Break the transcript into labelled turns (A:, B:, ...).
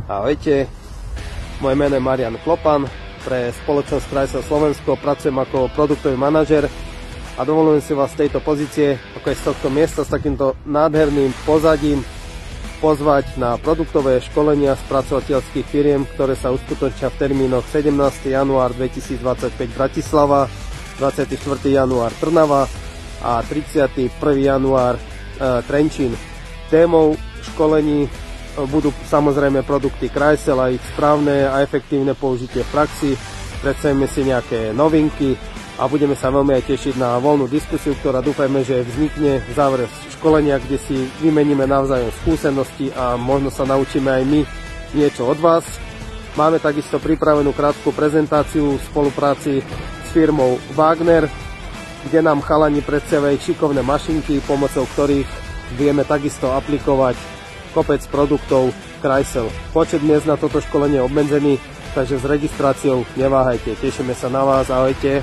A: Ahojte, moje meno je Marian Klopan, pre spoločnosť Chrysler Slovensko pracujem ako produktový manažer a dovolujem si vás z tejto pozície, ako aj z tohto miesta s takýmto nádherným pozadím, pozvať na produktové školenia spracovateľských firiem, ktoré sa uskutočnia v termínoch 17. január 2025 Bratislava, 24. január Trnava a 31. január Trenčín. Témou školení budú samozrejme produkty Chrysler a ich správne a efektívne použitie v praxi. Predstavíme si nejaké novinky a budeme sa veľmi aj tešiť na voľnú diskusiu, ktorá dúfajme, že vznikne v závere školenia, kde si vymeníme navzájom skúsenosti a možno sa naučíme aj my niečo od vás. Máme takisto pripravenú krátku prezentáciu v spolupráci s firmou Wagner, kde nám chalani predstavia ich šikovné mašinky, pomocou ktorých vieme takisto aplikovať kopec produktov Chrysler. Počet miest na toto školenie je obmedzený, takže s registráciou neváhajte. Tešíme sa na vás, ahojte.